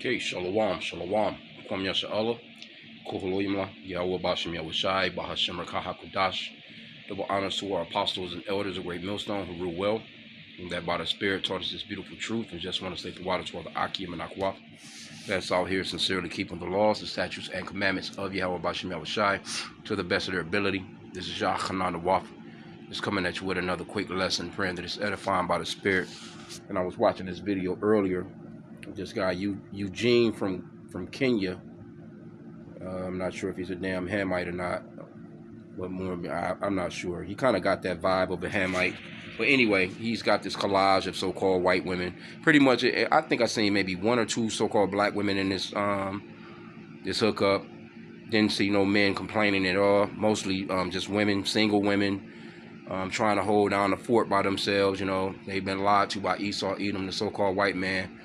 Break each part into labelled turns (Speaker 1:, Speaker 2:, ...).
Speaker 1: Okay, shalom, shalom. Kwam Yasha Allah, Kuhaloyimla, Yahweh Bashim Yahushai, Bahashim Rakahakudash. Double honors to our apostles and elders of Great Millstone who rule well, and that by the Spirit taught us this beautiful truth, and just want to say the water to all the H.I.M and Akwaf. That's all here sincerely keeping the laws, the statutes, and commandments of Yahweh Bashim Yahushai to the best of their ability. This is Yah Hanan Waf. Just coming at you with another quick lesson, praying that it's edifying by the Spirit. And I was watching this video earlier. This guy Eugene from Kenya. I'm not sure if he's a damn Hamite or not, but I'm not sure. He kind of got that vibe of a Hamite. But anyway, he's got this collage of so-called white women. Pretty much, I think I seen maybe one or two so-called black women in this this hookup. Didn't see no men complaining at all. Mostly just women, single women, trying to hold down the fort by themselves. You know, they've been lied to by Esau, Edom, the so-called white man,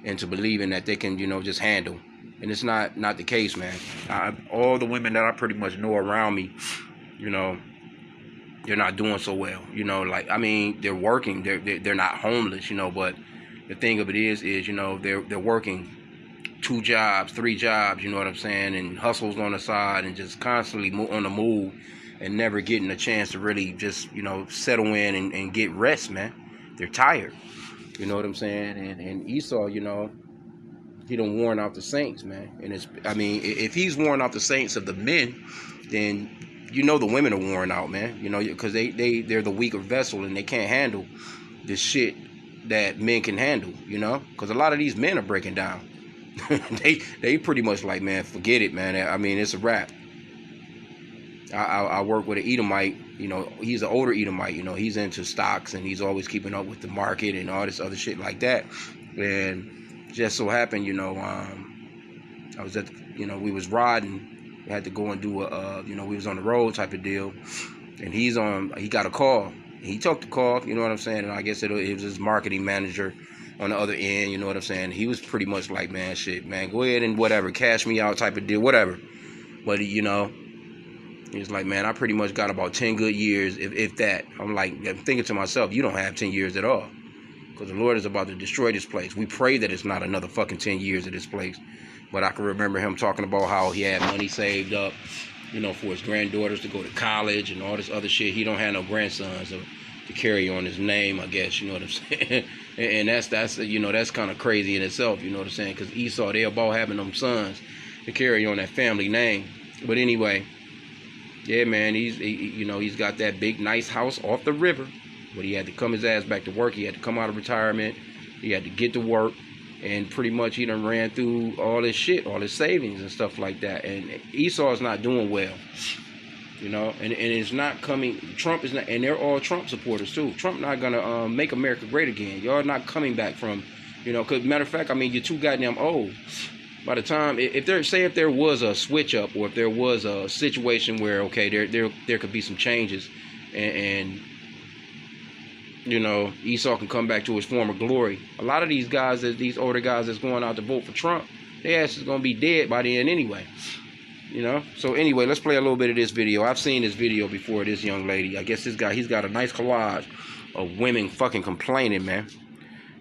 Speaker 1: into believing that they can, you know, just handle. And it's not the case, man. All the women that I pretty much know around me, you know, they're not doing so well. You know, like, I mean, they're working. They're not homeless, you know, but the thing of it is, you know, they're working 2 jobs, 3 jobs, you know what I'm saying, and hustles on the side and just constantly on the move and never getting a chance to really just, you know, settle in and get rest, man. They're tired. You know what I'm saying? And Esau, you know, he done worn out the saints, man. And it's, I mean, if he's worn out the saints of the men, then you know the women are worn out, man. You know, because they're the weaker vessel and they can't handle this shit that men can handle, you know? Because a lot of these men are breaking down. they pretty much like, man, forget it, man. I mean, it's a wrap. I work with an Edomite, you know, he's an older Edomite, you know, he's into stocks and he's always keeping up with the market and all this other shit like that. And just so happened, you know, I was at, you know, we was riding, we had to go and do a, you know, we was on the road type of deal, and he got a call. He took the call, you know what I'm saying, and I guess it was his marketing manager on the other end, you know what I'm saying. He was pretty much like, man, shit, man, go ahead and whatever, cash me out type of deal, whatever. But, you know, he's like, man, I pretty much got about 10 good years, if that. I'm like, I'm thinking to myself, you don't have 10 years at all. Because the Lord is about to destroy this place. We pray that it's not another fucking 10 years of this place. But I can remember him talking about how he had money saved up, you know, for his granddaughters to go to college and all this other shit. He don't have no grandsons to carry on his name, I guess, you know what I'm saying? And that's you know, that's kind of crazy in itself, you know what I'm saying? Because Esau, they about having them sons to carry on that family name. But anyway, yeah, man, you know, he's got that big, nice house off the river. But he had to come his ass back to work. He had to come out of retirement. He had to get to work. And pretty much he done ran through all his shit, all his savings and stuff like that. And Esau is not doing well. You know, and it's not coming. Trump is not, and they're all Trump supporters too. Trump not gonna make America great again. Y'all not coming back from, you know, because matter of fact, I mean, you're too goddamn old. By the time, if there was a switch up, or if there was a situation where, okay, there could be some changes, and you know, Esau can come back to his former glory. A lot of these guys, these older guys that's going out to vote for Trump, their ass is gonna be dead by the end anyway. You know. So anyway, let's play a little bit of this video. I've seen this video before. This young lady, I guess this guy, he's got a nice collage of women fucking complaining, man.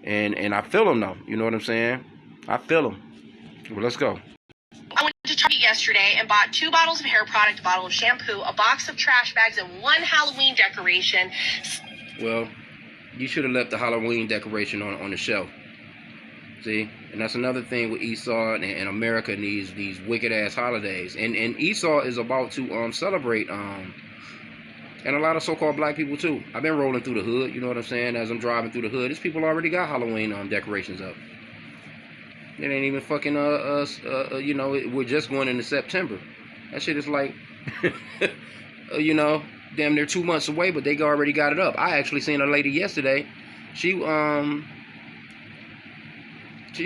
Speaker 1: And I feel him though. You know what I'm saying? I feel him. Well, let's go.
Speaker 2: I went to Target yesterday and bought 2 bottles of hair product, a bottle of shampoo, a box of trash bags, and 1 Halloween decoration.
Speaker 1: Well, you should have left the Halloween decoration on the shelf. See? And that's another thing with Esau and America and these wicked ass holidays. And Esau is about to celebrate and a lot of so-called black people too. I've been rolling through the hood, you know what I'm saying, as I'm driving through the hood. These people already got Halloween decorations up. It ain't even fucking you know, we're just going into September. That shit is like you know, damn near 2 months away, but they already got it up. I actually seen a lady yesterday. She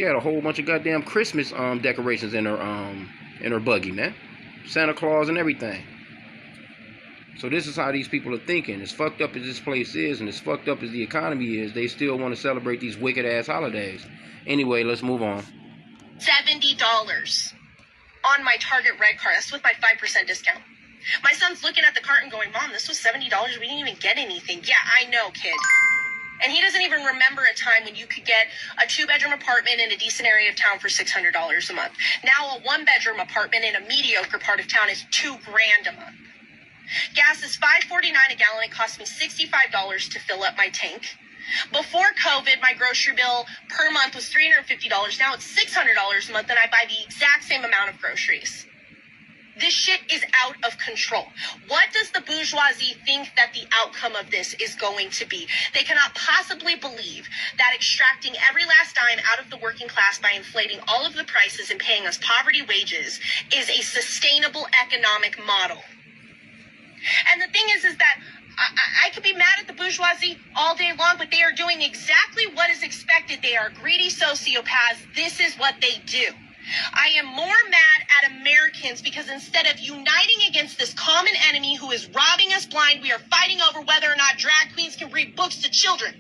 Speaker 1: had a whole bunch of goddamn Christmas decorations in her buggy, man. Santa Claus and everything. So this is how these people are thinking. As fucked up as this place is, and as fucked up as the economy is, they still want to celebrate these wicked ass holidays. Anyway, let's move on.
Speaker 2: $70 on my Target Red card. That's with my 5% discount. My son's looking at the cart and going, Mom, this was $70. We didn't even get anything. Yeah, I know, kid. And he doesn't even remember a time when you could get a 2-bedroom apartment in a decent area of town for $600 a month. Now a 1-bedroom apartment in a mediocre part of town is $2,000 a month. Gas is $5.49 a gallon. It costs me $65 to fill up my tank. Before COVID, my grocery bill per month was $350. Now it's $600 a month, and I buy the exact same amount of groceries. This shit is out of control. What does the bourgeoisie think that the outcome of this is going to be? They cannot possibly believe that extracting every last dime out of the working class by inflating all of the prices and paying us poverty wages is a sustainable economic model. And the thing is that I could be mad at the bourgeoisie all day long, but they are doing exactly what is expected. They are greedy sociopaths. This is what they do. I am more mad at Americans because instead of uniting against this common enemy who is robbing us blind, we are fighting over whether or not drag queens can read books to children.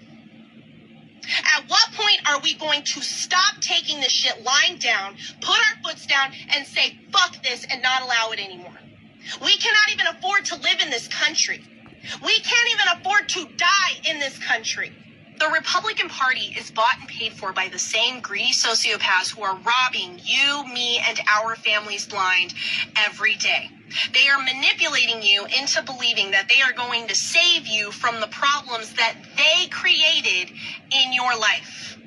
Speaker 2: At what point are we going to stop taking this shit lying down, put our foots down, and say, fuck this, and not allow it anymore? We cannot even afford to live in this country. We can't even afford to die in this country. The Republican Party is bought and paid for by the same greedy sociopaths who are robbing you, me, and our families blind every day. They are manipulating you into believing that they are going to save you from the problems that they created in your life.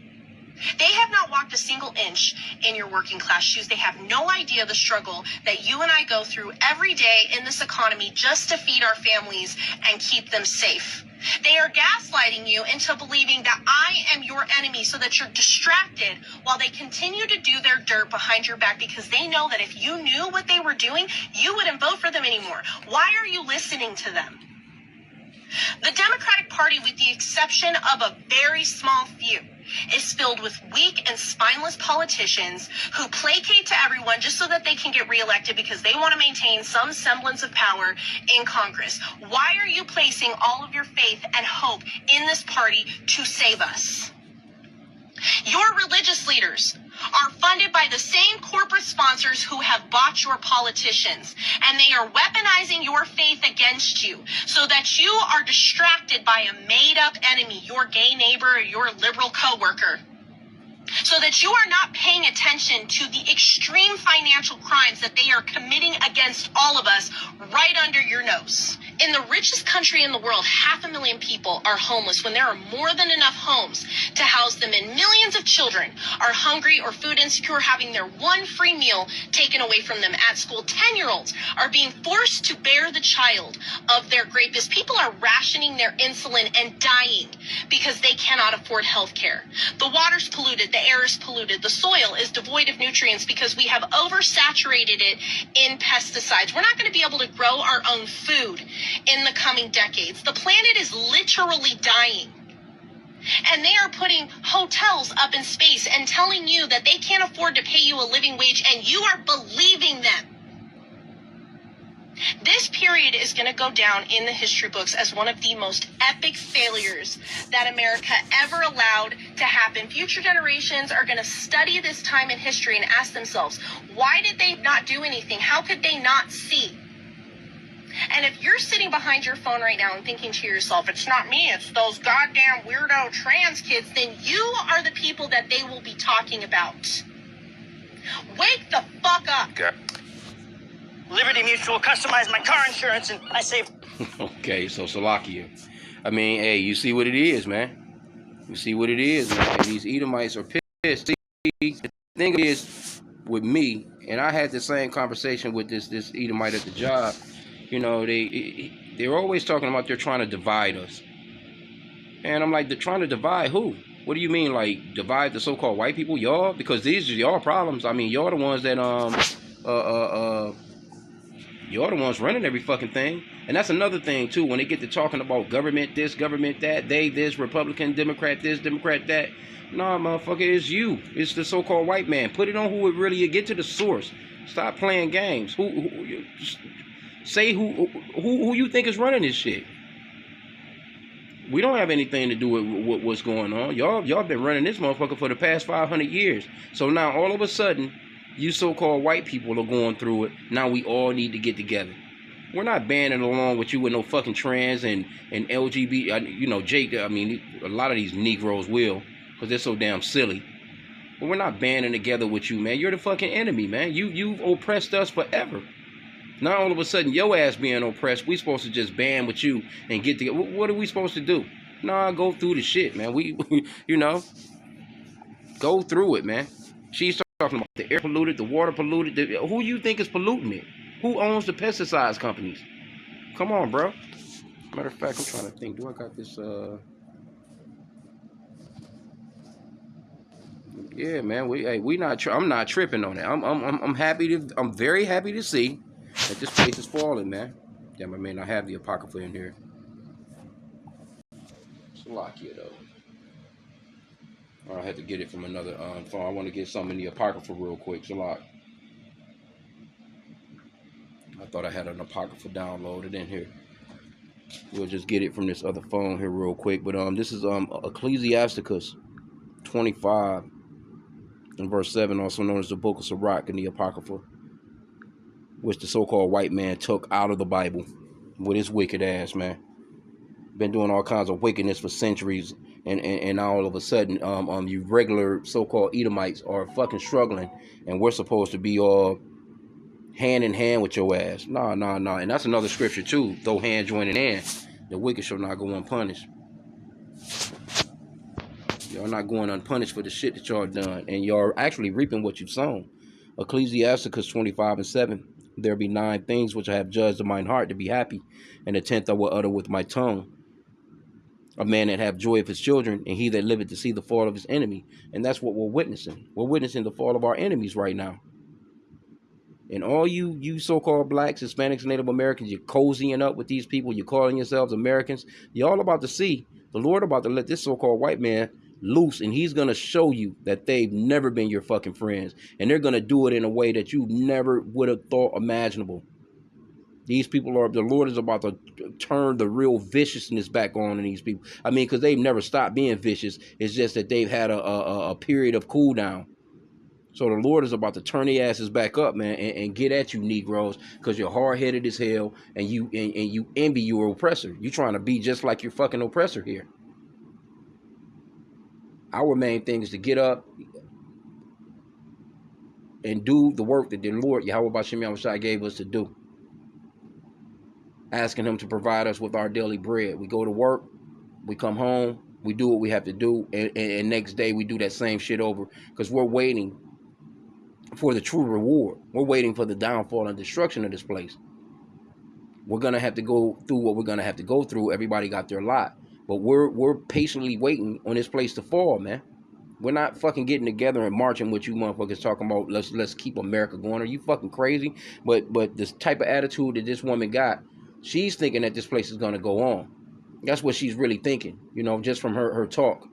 Speaker 2: They have not walked a single inch in your working class shoes. They have no idea the struggle that you and I go through every day in this economy just to feed our families and keep them safe. They are gaslighting you into believing that I am your enemy so that you're distracted while they continue to do their dirt behind your back because they know that if you knew what they were doing, you wouldn't vote for them anymore. Why are you listening to them? The Democratic Party, with the exception of a very small few, is filled with weak and spineless politicians who placate to everyone just so that they can get reelected because they want to maintain some semblance of power in Congress. Why are you placing all of your faith and hope in this party to save us? Your religious leaders are funded by the same corporate sponsors who have bought your politicians, and they are weaponizing your faith against you so that you are distracted by a made-up enemy, your gay neighbor or your liberal coworker, so that you are not paying attention to the extreme financial crimes that they are committing against all of us right under your nose. In the richest country in the world, 500,000 people are homeless when there are more than enough homes to house them, and millions of children are hungry or food insecure, having their one free meal taken away from them at school. 10-year-olds are being forced to bear the child of their rapist. People are rationing their insulin and dying because they cannot afford health care. The water's polluted, the air is polluted, the soil is devoid of nutrients because we have oversaturated it in pesticides. We're not going to be able to grow our own food in the coming decades. The planet is literally dying. And they are putting hotels up in space and telling you that they can't afford to pay you a living wage, and you are believing them. This period is going to go down in the history books as one of the most epic failures that America ever allowed to happen. Future generations are going to study this time in history and ask themselves, why did they not do anything? How could they not see? And if you're sitting behind your phone right now and thinking to yourself, it's not me, it's those goddamn weirdo trans kids, then you are the people that they will be talking about. Wake the fuck up.
Speaker 1: Okay.
Speaker 3: Liberty Mutual customized my car insurance and I saved.
Speaker 1: Okay, so Salakia. I mean, hey, you see what it is, man. You see what it is, man. These Edomites are pissed. See, the thing is, with me, and I had the same conversation with this Edomite at the job. You know, they're always talking about they're trying to divide us. And I'm like, they're trying to divide who? What do you mean, like, divide the so-called white people? Y'all? Because these are y'all problems. I mean, y'all the ones that, you're the ones running every fucking thing. And that's another thing, too. When they get to talking about government this, government that, they this, Republican, Democrat this, Democrat that. Nah, motherfucker, it's you. It's the so-called white man. Put it on who it really is. Get to the source. Stop playing games. Say who you think is running this shit. We don't have anything to do with what's going on. Y'all been running this motherfucker for the past 500 years. So now all of a sudden, you so-called white people are going through it. Now we all need to get together. We're not banding along with you with no fucking trans and LGBT. You know, Jake. I mean, a lot of these Negroes will, because they're so damn silly. But we're not banding together with you, man. You're the fucking enemy, man. You've oppressed us forever. Now all of a sudden your ass being oppressed, we supposed to just band with you and get together. What are we supposed to do? Nah, go through the shit, man. We you know, go through it, man. She's talking about the air polluted, the water polluted. Who you think is polluting it? Who owns the pesticides companies? Come on, bro. Matter of fact, I'm trying to think. Do I got this? Yeah, man. We not. I'm not tripping on that. I'm happy to. I'm very happy to see that this place is falling, man. Damn, I may not have the apocrypha in here. Slovakia though. I had to get it from another phone. I want to get some in the apocrypha real quick. Salak. I thought I had an apocrypha downloaded in here. We'll just get it from this other phone here real quick. But this is Ecclesiasticus 25 and verse 7, also known as the Book of Sirach in the apocrypha, which the so-called white man took out of the Bible with his wicked ass, man. Been doing all kinds of wickedness for centuries, and all of a sudden, you regular so-called Edomites are fucking struggling, and we're supposed to be all hand in hand with your ass. Nah. And that's another scripture too. Though hand join in hand, the wicked shall not go unpunished. Y'all not going unpunished for the shit that y'all done, and y'all actually reaping what you've sown. Ecclesiasticus 25 and 7. There be 9 things which I have judged in mine heart to be happy, and the 10th I will utter with my tongue. A man that have joy of his children, and he that liveth to see the fall of his enemy. And that's what we're witnessing. We're witnessing the fall of our enemies right now. And all you so-called blacks, Hispanics, Native Americans, you're cozying up with these people. You're calling yourselves Americans. You're all about to see the Lord about to let this so-called white man loose, and he's going to show you that they've never been your fucking friends. And they're going to do it in a way that you never would have thought imaginable. These people are, the Lord is about to turn the real viciousness back on in these people. I mean, because they've never stopped being vicious. It's just that they've had a period of cool down. So the Lord is about to turn their asses back up, man, and get at you Negroes, because you're hard-headed as hell, and you envy your oppressor. You're trying to be just like your fucking oppressor here. Our main thing is to get up and do the work that the Lord, Yahweh Bashim Yahushua, gave us to do. Asking him to provide us with our daily bread. We go to work, we come home, we do what we have to do, and next day we do that same shit over, because we're waiting for the true reward. We're waiting for the downfall and destruction of this place. We're gonna have to go through what we're gonna have to go through. Everybody got their lot, but we're patiently waiting on this place to fall, man. We're not fucking getting together and marching with you motherfuckers talking about let's keep America going. Are you fucking crazy? But this type of attitude that this woman got, she's thinking that this place is gonna go on. That's what she's really thinking, you know, just from her talk.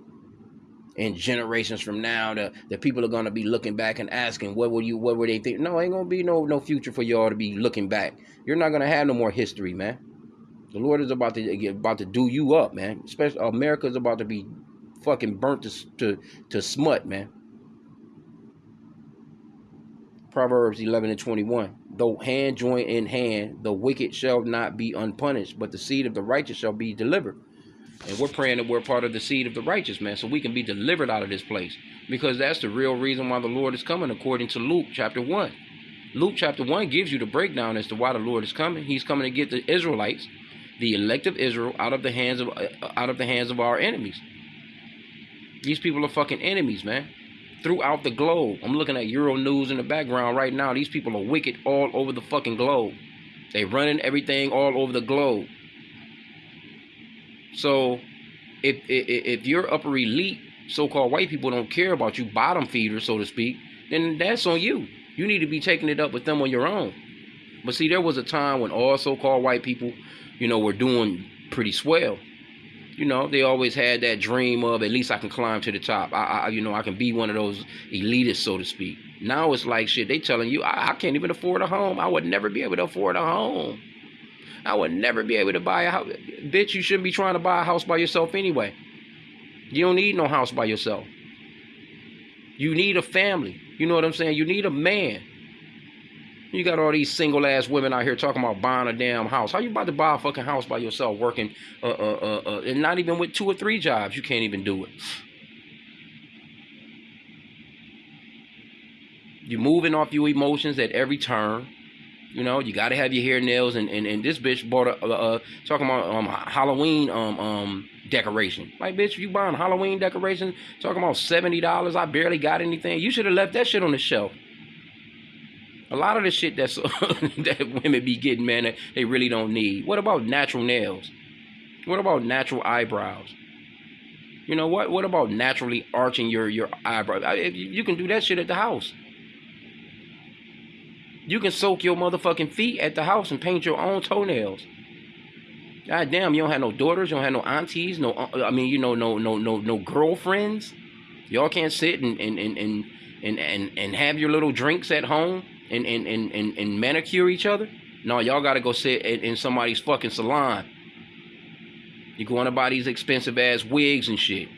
Speaker 1: And generations from now, the people are gonna be looking back and asking, what were they thinking? No, ain't gonna be no future for y'all to be looking back. You're not gonna have no more history, man. The Lord is about to do you up, man. Especially America's about to be fucking burnt to smut, man. Proverbs 11 and 21. Though hand join in hand, the wicked shall not be unpunished, but the seed of the righteous shall be delivered. And we're praying that we're part of the seed of the righteous, man, so we can be delivered out of this place. Because that's the real reason why the Lord is coming, according to Luke chapter 1. Luke chapter 1 gives you the breakdown as to why the Lord is coming. He's coming to get the Israelites, the elect of Israel, out of the hands of our enemies. These people are fucking enemies, man. Throughout the globe. I'm looking at Euro News in the background right now. These people are wicked all over the fucking globe. They running everything all over the globe. So if your upper elite so-called white people don't care about you, bottom feeders, so to speak, then that's on you. You need to be taking it up with them on your own. But see, there was a time when all so-called white people, you know, were doing pretty swell. You know, they always had that dream of, at least I can climb to the top. I can be one of those elitists, so to speak. Now it's like, shit, they telling you, I can't even afford a home. I would never be able to afford a home. I would never be able to buy a house. Bitch, you shouldn't be trying to buy a house by yourself anyway. You don't need no house by yourself. You need a family. You know what I'm saying? You need a man. You got all these single ass women out here talking about buying a damn house. How you about to buy a fucking house by yourself, working, and not even with 2 or 3 jobs? You can't even do it. You're moving off your emotions at every turn. You know, you got to have your hair, nails, and this bitch bought talking about Halloween decoration. Like, bitch, you buying Halloween decorations? Talking about $70. I barely got anything. You should have left that shit on the shelf. A lot of the shit that's that women be getting, man, that they really don't need. What about natural nails? What about natural eyebrows? You know what? What about naturally arching your eyebrows? You can do that shit at the house. You can soak your motherfucking feet at the house and paint your own toenails. God damn, you don't have no daughters, you don't have no aunties, no girlfriends. Y'all can't sit and have your little drinks at home and manicure each other. No, y'all gotta go sit in somebody's fucking salon. You going to buy these expensive ass wigs and shit.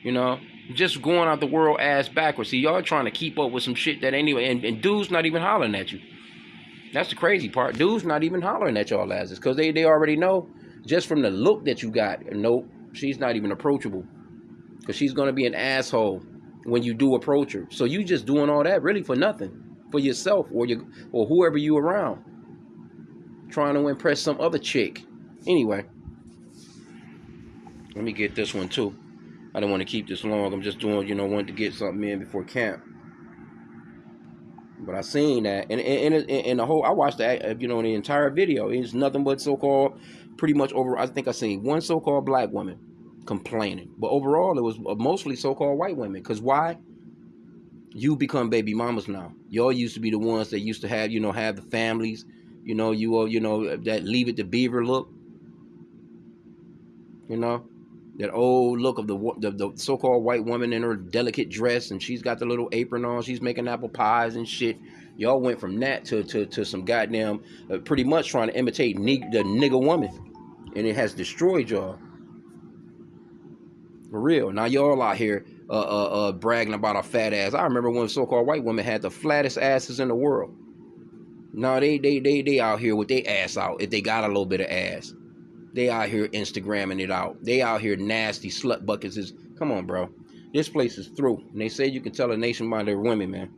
Speaker 1: You know? Just going out the world ass backwards. See, y'all trying to keep up with some shit that anyway, and dudes not even hollering at you. That's the crazy part. Dudes not even hollering at y'all asses, because they already know, just from the look that you got, nope, she's not even approachable, because she's going to be an asshole when you do approach her. So you just doing all that really for nothing, for yourself or whoever you around, trying to impress some other chick. Anyway, let me get this one too. I don't want to keep this long. I'm just doing, wanted to get something in before camp. But I seen that, and the whole, I watched that, the entire video. It's nothing but so-called, pretty much over. I think I seen one so-called black woman complaining, but overall it was mostly so-called white women. Cause why? You become baby mamas now. Y'all used to be the ones that used to have, have the families, that leave it to beaver look, that old look of the so-called white woman in her delicate dress, and she's got the little apron on, she's making apple pies and shit. Y'all went from that to some goddamn, pretty much trying to imitate the nigga woman, and it has destroyed y'all. For real. Now y'all out here bragging about a fat ass. I remember when so-called white women had the flattest asses in the world. Now they out here with their ass out if they got a little bit of ass. They out here Instagramming it out. They out here nasty slut buckets. Come on, bro. This place is through. And they say you can tell a nation by their women, man.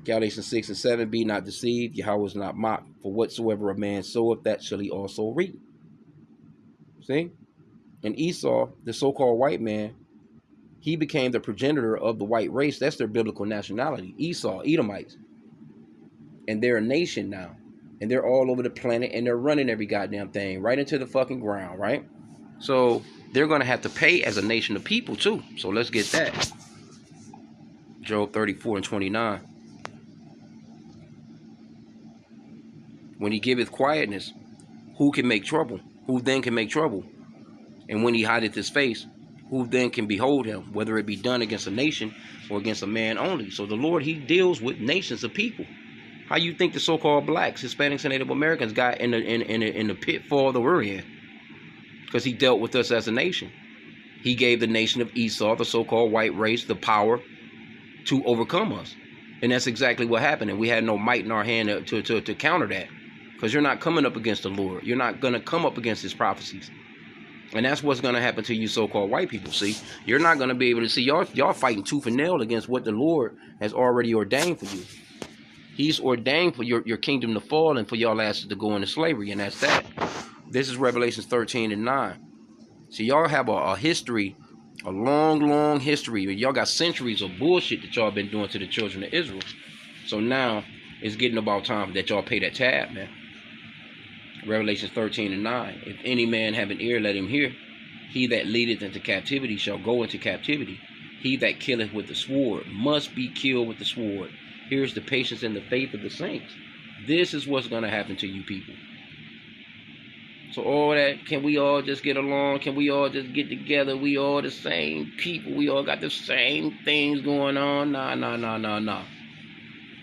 Speaker 1: Galatians 6 and 7, be not deceived. Yahweh is not mocked. For whatsoever a man soweth, that shall he also reap. See? And Esau, the so-called white man, he became the progenitor of the white race. That's their biblical nationality. Esau, Edomites. And they're a nation now. And they're all over the planet, and they're running every goddamn thing right into the fucking ground, right? So they're going to have to pay as a nation of people, too. So let's get that. Job 34 and 29. When he giveth quietness, who can make trouble? Who then can make trouble? And when he hideth his face, who then can behold him? Whether it be done against a nation or against a man only. So the Lord, he deals with nations of people. How you think the so-called blacks, Hispanics, and Native Americans got in the pitfall that we're in? Because he dealt with us as a nation. He gave the nation of Esau, the so-called white race, the power to overcome us. And that's exactly what happened. And we had no might in our hand to counter that. Because you're not coming up against the Lord. You're not going to come up against his prophecies. And that's what's going to happen to you so-called white people. See, you're not going to be able to see. Y'all fighting tooth and nail against what the Lord has already ordained for you. He's ordained for your kingdom to fall and for y'all asses to go into slavery, and that's that. This is Revelations 13 and 9. So y'all have a history, a long, long history. Y'all got centuries of bullshit that y'all been doing to the children of Israel. So now it's getting about time that y'all pay that tab, man. Revelations 13 and 9. If any man have an ear, let him hear. He that leadeth into captivity shall go into captivity. He that killeth with the sword must be killed with the sword. Here's the patience and the faith of the saints. This is what's going to happen to you people. So all that, can we all just get along? Can we all just get together? We all the same people. We all got the same things going on. Nah.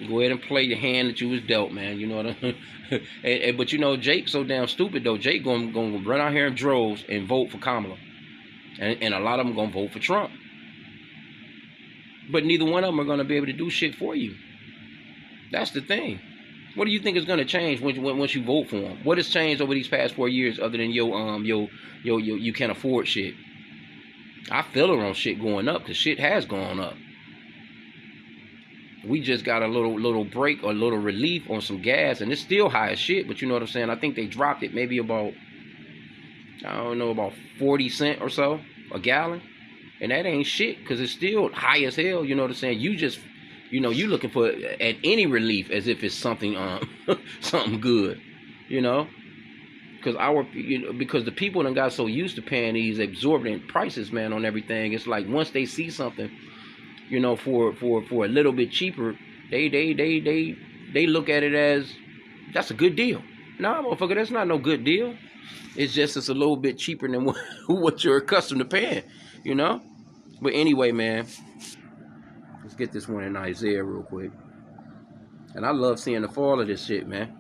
Speaker 1: Go ahead and play the hand that you was dealt, man. You know what I mean? But Jake's so damn stupid, though. Jake gonna run out here in droves and vote for Kamala. And a lot of them gonna vote for Trump. But neither one of them are going to be able to do shit for you. That's the thing. What do you think is going to change once you vote for them? What has changed over these past 4 years other than you can't afford shit? I feel it on shit going up because shit has gone up. We just got a little break or a little relief on some gas, and it's still high as shit. But you know what I'm saying? I think they dropped it maybe about, I don't know, about 40 cents or so a gallon. And that ain't shit because it's still high as hell. You know what I'm saying? You just, you looking for at any relief as if it's something something good, because because the people done got so used to paying these exorbitant prices, man, on everything. It's like once they see something, for a little bit cheaper, they look at it as that's a good deal. Nah, motherfucker, that's not no good deal. It's just it's a little bit cheaper than what you're accustomed to paying, But anyway, man, let's get this one in Isaiah real quick. And I love seeing the fall of this shit, man.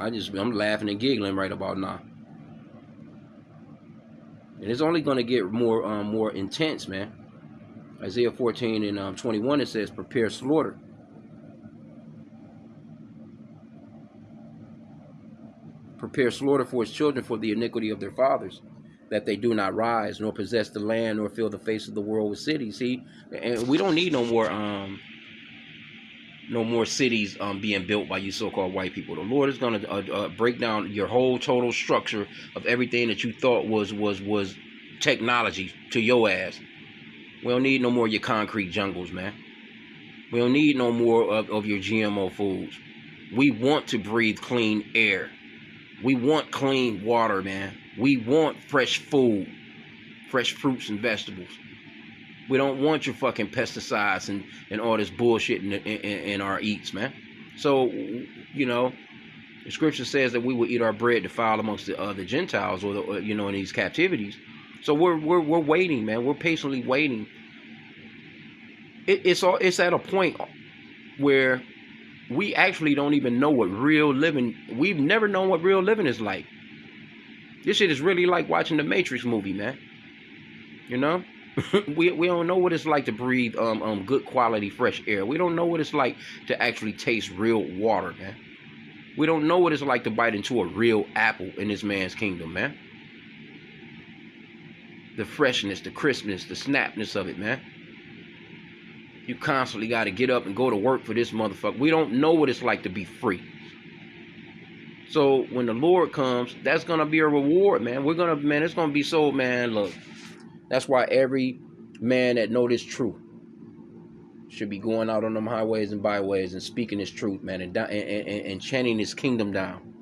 Speaker 1: I'm laughing and giggling right about now. And it's only going to get more intense, man. Isaiah 14 and 21, it says, prepare slaughter. Prepare slaughter for his children for the iniquity of their fathers, that they do not rise, nor possess the land, nor fill the face of the world with cities. See, and we don't need no more cities being built by you so-called white people. The Lord is going to break down your whole total structure of everything that you thought was technology to your ass. We don't need no more of your concrete jungles, man. We don't need no more of your GMO foods. We want to breathe clean air. We want clean water, man. We want fresh food, fresh fruits and vegetables. We don't want your fucking pesticides and all this bullshit in our eats, man. So, the scripture says that we will eat our bread defiled amongst the Gentiles or in these captivities. So we're waiting, man. We're patiently waiting. It's at a point where we actually don't even know what real living. We've never known what real living is like. This shit is really like watching the Matrix movie, man. We don't know what it's like to breathe good quality fresh air. We don't know what it's like to actually taste real water, man. We don't know what it's like to bite into a real apple in this man's kingdom, man. The freshness, the crispness, the snapness of it, man. You constantly got to get up and go to work for this motherfucker. We don't know what it's like to be free. So when the Lord comes, that's going to be a reward, man. It's going to be so, man, look. That's why every man that know this truth should be going out on them highways and byways and speaking this truth, man, and chanting his kingdom down.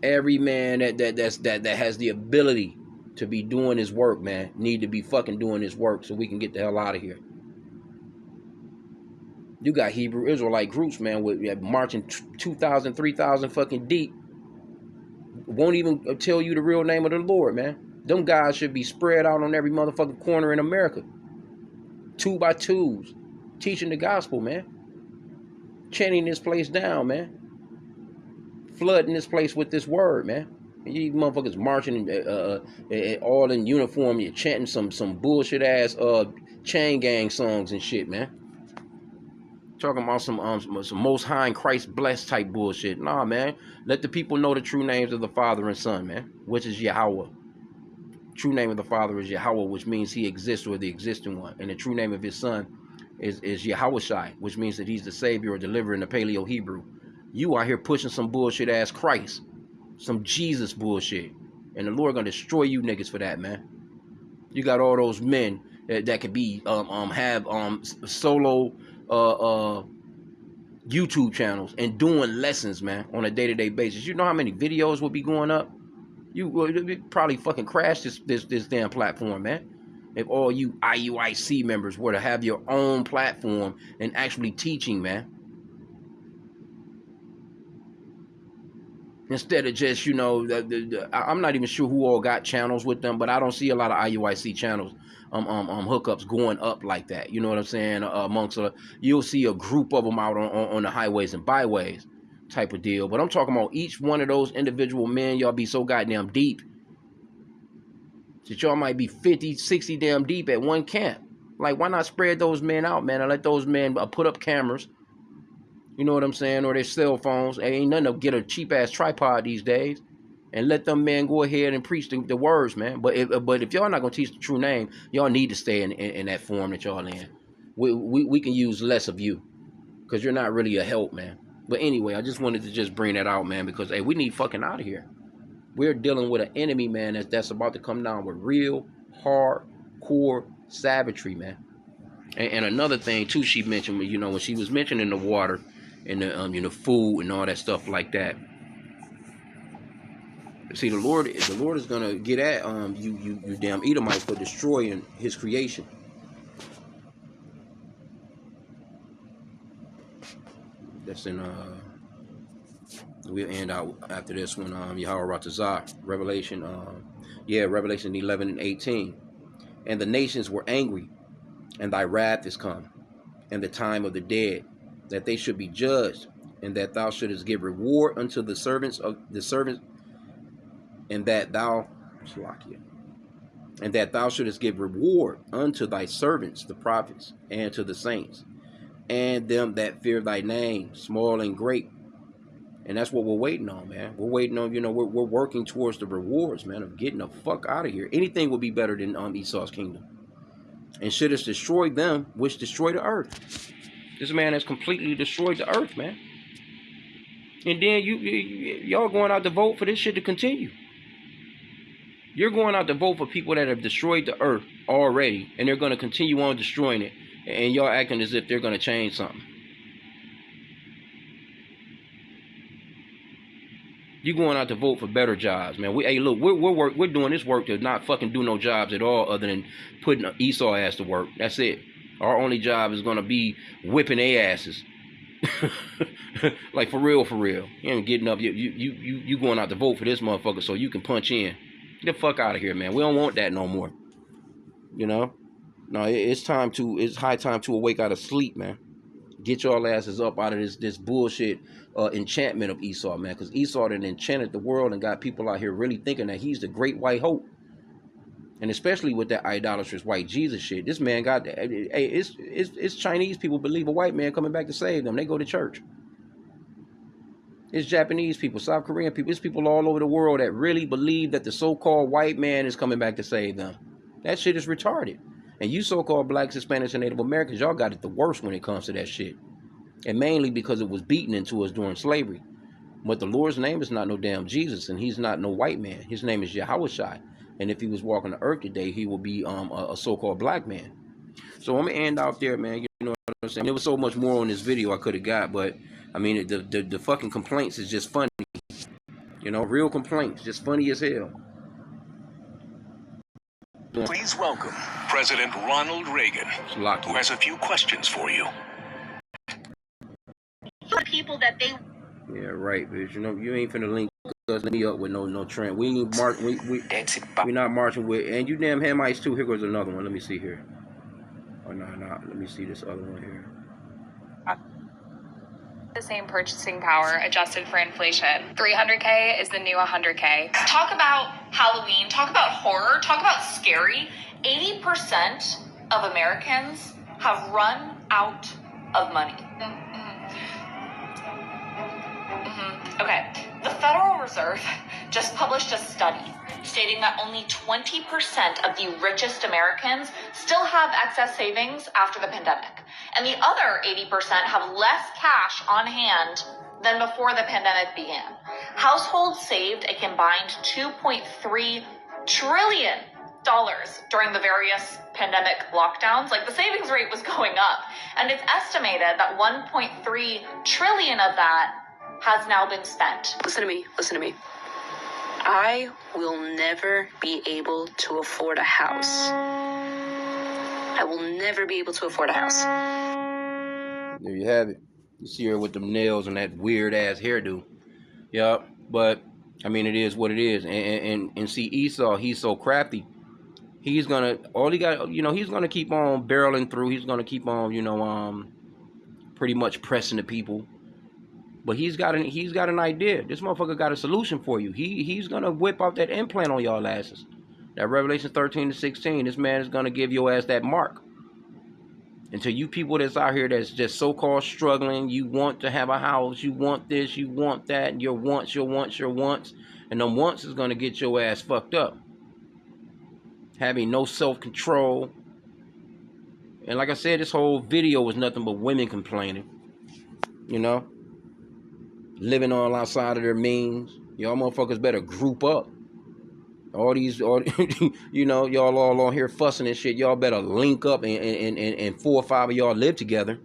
Speaker 1: Every man that has the ability to be doing his work, man, need to be fucking doing his work so we can get the hell out of here. You got Hebrew Israelite groups, man, with marching 2,000, 3,000 fucking deep. Won't even tell you the real name of the Lord, man. Them guys should be spread out on every motherfucking corner in America. 2 by 2s. Teaching the gospel, man. Chanting this place down, man. Flooding this place with this word, man. You motherfuckers marching all in uniform. You're chanting some bullshit ass chain gang songs and shit, man. Talking about some Most High and Christ blessed type bullshit. Nah, man. Let the people know the true names of the Father and Son, man. Which is Yahweh. True name of the Father is Yahweh, which means he exists or the existing one. And the true name of his son is Yahushai, which means that he's the savior or deliverer in the Paleo Hebrew. You out here pushing some bullshit ass Christ. Some Jesus bullshit. And the Lord gonna destroy you niggas for that, man. You got all those men that could be have solo YouTube channels and doing lessons, man, on a day-to-day basis. You know how many videos will be going up? You would probably fucking crash this damn platform, man. If all you IUIC members were to have your own platform and actually teaching, man. Instead of just, I'm not even sure who all got channels with them, but I don't see a lot of IUIC channels hookups going up like that. You know what I'm saying? You'll see a group of them out on the highways and byways type of deal. But I'm talking about each one of those individual men, y'all be so goddamn deep that y'all might be 50, 60 damn deep at one camp. Like, why not spread those men out, man, and let those men put up cameras, you know what I'm saying, or their cell phones. Ain't nothing to get a cheap-ass tripod these days, and let them men go ahead and preach the words, man. But if y'all not going to teach the true name, y'all need to stay in that form that y'all in. We can use less of you, because you're not really a help, man. But anyway, I just wanted to just bring that out, man, because, hey, we need fucking out of here. We're dealing with an enemy, man, that's about to come down with real, hardcore savagery, man. And another thing, too, she mentioned, you know, when she was mentioning the water and the, you know, food and all that stuff like that. See, the Lord is going to get at you damn Edomites for destroying his creation. That's in, we'll end out after this one, Yahweh Ratazah, Revelation, Revelation 11 and 18. And the nations were angry, and thy wrath is come, and the time of the dead, that they should be judged, and that thou shouldest give reward unto the servants of the servants, and that thou shouldest give reward unto thy servants, the prophets, and to the saints, and them that fear thy name, small and great. And that's what we're waiting on, man. We're waiting on, you know, we're working towards the rewards, man, of getting the fuck out of here. Anything would be better than Esau's kingdom. And should have destroyed them, which destroyed the earth. This man has completely destroyed the earth, man. And then y'all going out to vote for this shit to continue. You're going out to vote for people that have destroyed the earth already, and they're going to continue on destroying it. And y'all acting as if they're going to change something. You going out to vote for better jobs, man. We're doing this work to not fucking do no jobs at all, other than putting Esau ass to work. That's it. Our only job is gonna be whipping their asses, like for real, for real. You ain't getting up. You going out to vote for this motherfucker so you can punch in. Get the fuck out of here, man. We don't want that no more. You know, no, it's high time to awake out of sleep, man. Get y'all asses up out of this bullshit enchantment of Esau, man. Because Esau done enchanted the world and got people out here really thinking that he's the great white hope. And especially with that idolatrous white Jesus shit. This man got, hey, it's Chinese people believe a white man coming back to save them. They go to church. It's Japanese people, South Korean people. It's people all over the world that really believe that the so-called white man is coming back to save them. That shit is retarded. And you so-called blacks, Hispanics, and Native Americans, y'all got it the worst when it comes to that shit. And mainly because it was beaten into us during slavery. But the Lord's name is not no damn Jesus, and he's not no white man. His name is Yahushua. And if he was walking the earth today, he will be a so-called black man. So I'm going to end out there, man. You know what I'm saying? There was so much more on this video I could have got, but, I mean, the fucking complaints is just funny. You know, real complaints, just funny as hell.
Speaker 4: Please welcome President Ronald Reagan, who has a few questions for you.
Speaker 2: People that they...
Speaker 1: Yeah, right, bitch. You know, you ain't finna link me up with no trend. We ain't we not marching with, and you damn Hamites too. Here goes another one. Let me see here. Oh, no. Let me see this other one here.
Speaker 5: The same purchasing power adjusted for inflation. 300K is the new 100K. Talk about Halloween, talk about horror, talk about scary. 80% of Americans have run out of money. Okay, the Federal Reserve just published a study stating that only 20% of the richest Americans still have excess savings after the pandemic. And the other 80% have less cash on hand than before the pandemic began. Households saved a combined $2.3 trillion during the various pandemic lockdowns. Like, the savings rate was going up. And it's estimated that 1.3 trillion of that has now been spent.
Speaker 6: Listen to me. I will never be able to afford a house. I will never be able to afford a house.
Speaker 1: There you have it. You see her with them nails and that weird ass hairdo. Yup. But I mean, it is what it is. And see, Esau, he's so crafty. He's gonna he's gonna keep on barreling through. He's gonna keep on, pretty much pressing the people. But he's got an idea. This motherfucker got a solution for you. He's gonna whip out that implant on y'all asses. That Revelation 13 to 16. This man is gonna give your ass that mark. And to you people that's out here that's just so-called struggling, you want to have a house, you want this, you want that, and your wants. And them wants is going to get your ass fucked up. Having no self-control. And like I said, this whole video was nothing but women complaining. You know? Living all outside of their means. Y'all motherfuckers better group up. All you know, y'all all on here fussing and shit. Y'all better link up and 4 or 5 of y'all live together.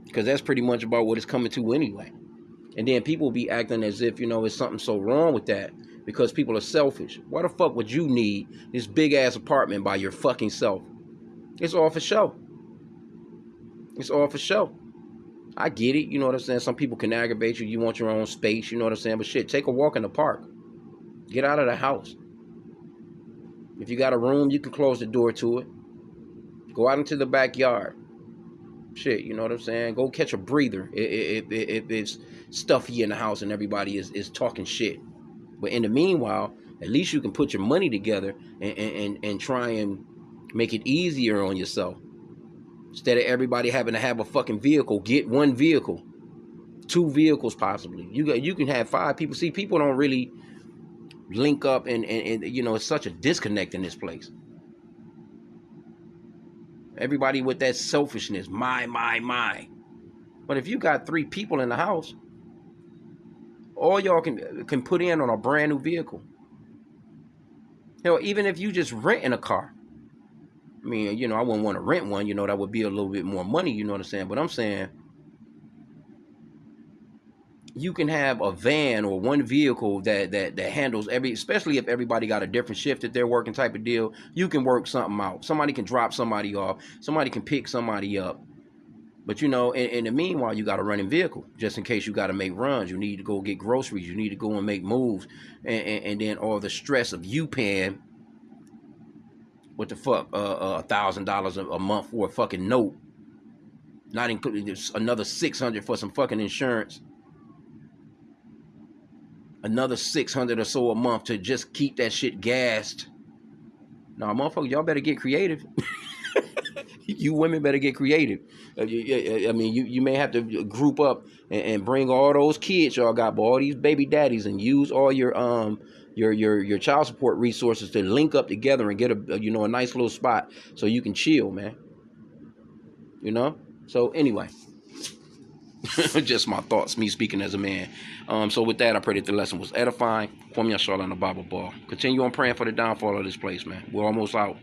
Speaker 1: Because that's pretty much about what it's coming to anyway. And then people be acting as if, you know, it's something so wrong with that. Because people are selfish. Why the fuck would you need this big ass apartment by your fucking self? It's all for show. It's all for show. I get it, you know what I'm saying? Some people can aggravate you. You want your own space, you know what I'm saying? But shit, take a walk in the park. Get out of the house. If you got a room, you can close the door to it. Go out into the backyard. Shit, you know what I'm saying? Go catch a breather if it's stuffy in the house and everybody is talking shit. But in the meanwhile, at least you can put your money together and try and make it easier on yourself. Instead of everybody having to have a fucking vehicle, get one vehicle. 2 vehicles possibly. You can have 5 people. See, people don't really link up and you know, it's such a disconnect in this place. Everybody with that selfishness, my. But if you got 3 people in the house, all y'all can put in on a brand new vehicle. Hell, even if you just renting a car. I mean, you know, I wouldn't want to rent one, you know, that would be a little bit more money, you know what I'm saying? But I'm saying you can have a van or one vehicle that handles especially if everybody got a different shift that they're working type of deal. You can work something out. Somebody can drop somebody off. Somebody can pick somebody up. But, you know, in the meanwhile, you got a running vehicle just in case you got to make runs. You need to go get groceries. You need to go and make moves. And then all the stress of you paying, what the fuck, $1,000 a month for a fucking note. Not including another $600 for some fucking insurance. Another $600 or so a month to just keep that shit gassed. Nah, motherfucker, y'all better get creative. You women better get creative. I mean, you may have to group up and bring all those kids y'all got, all these baby daddies, and use all your child support resources to link up together and get a you know, a nice little spot so you can chill, man. You know. So anyway. Just my thoughts, me speaking as a man. So with that, I pray that the lesson was edifying. Kwame Yashala on the Bible Ball. Continue on praying for the downfall of this place, man. We're almost out.